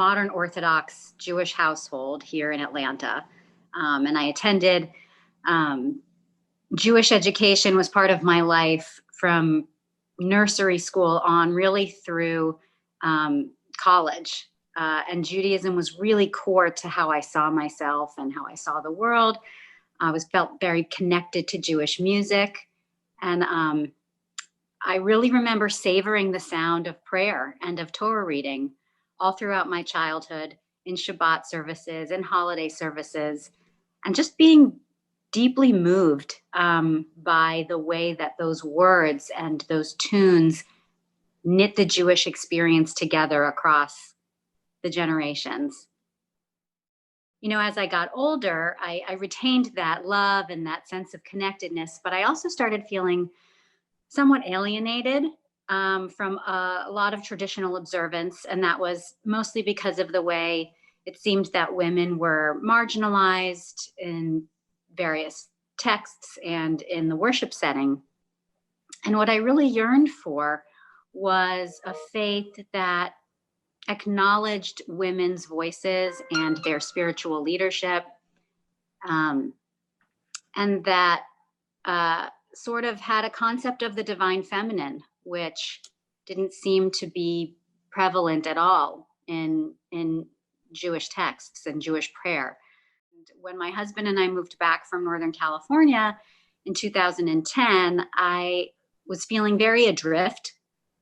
modern Orthodox Jewish household here in Atlanta. And I attended Jewish education was part of my life from nursery school on really through college. And Judaism was really core to how I saw myself and how I saw the world. I felt very connected to Jewish music. And I really remember savoring the sound of prayer and of Torah reading all throughout my childhood, in Shabbat services and holiday services, and just being deeply moved by the way that those words and those tunes knit the Jewish experience together across the generations. You know, as I got older, I retained that love and that sense of connectedness, but I also started feeling somewhat alienated from a lot of traditional observance. And that was mostly because of the way it seemed that women were marginalized in various texts and in the worship setting. And what I really yearned for was a faith that acknowledged women's voices and their spiritual leadership, and that sort of had a concept of the divine feminine, which didn't seem to be prevalent at all in Jewish texts and Jewish prayer. And when my husband and I moved back from Northern California in 2010, I was feeling very adrift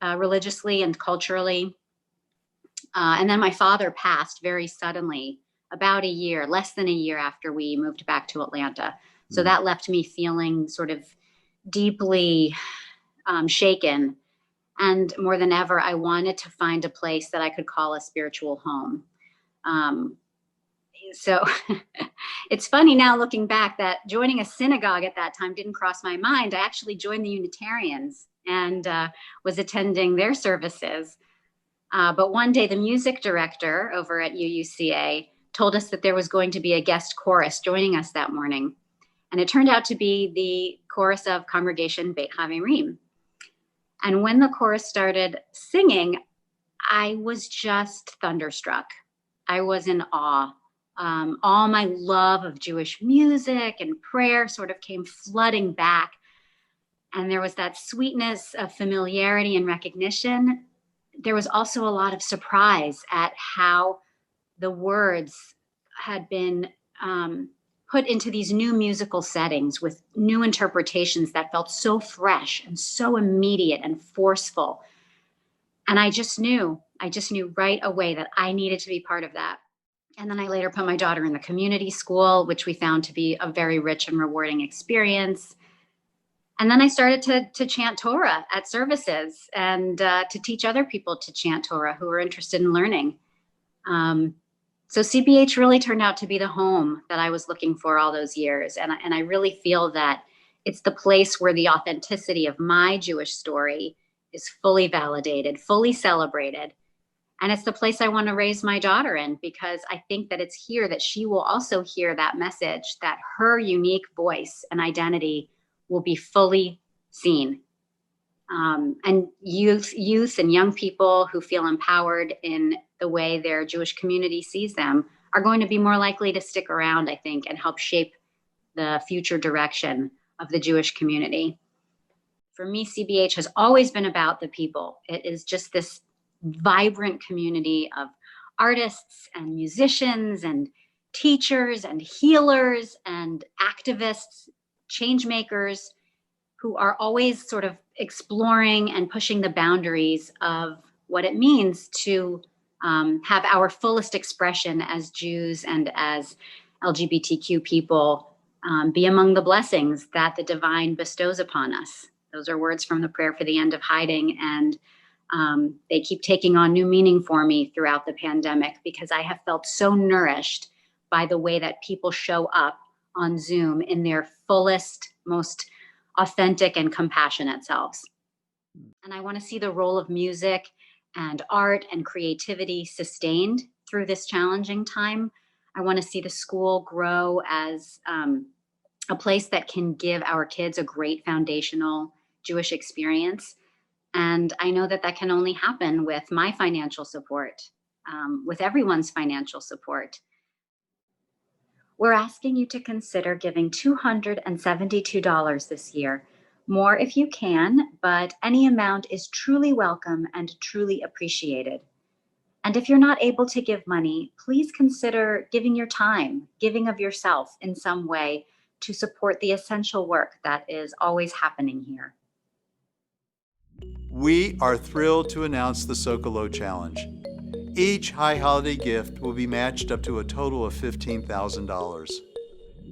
religiously and culturally. And then my father passed very suddenly, about less than a year after we moved back to Atlanta. So that left me feeling sort of deeply shaken. And more than ever, I wanted to find a place that I could call a spiritual home. So it's funny now looking back that joining a synagogue at that time didn't cross my mind. I actually joined the Unitarians and was attending their services. But one day the music director over at UUCA told us that there was going to be a guest chorus joining us that morning. And it turned out to be the chorus of Congregation Bet Haverim. And when the chorus started singing, I was just thunderstruck. I was in awe. All my love of Jewish music and prayer sort of came flooding back. And there was that sweetness of familiarity and recognition. There was also a lot of surprise at how the words had been put into these new musical settings with new interpretations that felt so fresh and so immediate and forceful. And I just knew right away that I needed to be part of that. And then I later put my daughter in the community school, which we found to be a very rich and rewarding experience. And then I started to chant Torah at services and to teach other people to chant Torah who were interested in learning. So CBH really turned out to be the home that I was looking for all those years. And I really feel that it's the place where the authenticity of my Jewish story is fully validated, fully celebrated. And it's the place I want to raise my daughter in, because I think that it's here that she will also hear that message, that her unique voice and identity will be fully seen. And youth and young people who feel empowered in the way their Jewish community sees them are going to be more likely to stick around, I think, and help shape the future direction of the Jewish community. For me, CBH has always been about the people. It is just this vibrant community of artists and musicians and teachers and healers and activists, change makers, who are always sort of exploring and pushing the boundaries of what it means to have our fullest expression as Jews and as LGBTQ people be among the blessings that the divine bestows upon us. Those are words from the prayer for the end of hiding, and they keep taking on new meaning for me throughout the pandemic, because I have felt so nourished by the way that people show up on Zoom in their fullest, most authentic and compassionate selves. And I want to see the role of music and art and creativity sustained through this challenging time. I want to see the school grow as a place that can give our kids a great foundational Jewish experience. And I know that that can only happen with my financial support. with everyone's financial support. We're asking you to consider giving $272 this year. More if you can, but any amount is truly welcome and truly appreciated. And if you're not able to give money, please consider giving your time, giving of yourself in some way to support the essential work that is always happening here. We are thrilled to announce the Sokolo Challenge. Each high holiday gift will be matched up to a total of $15,000.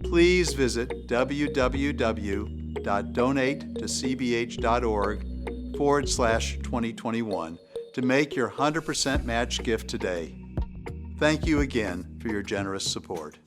Please visit www.donatetocbh.org/2021 to make your 100% match gift today. Thank you again for your generous support.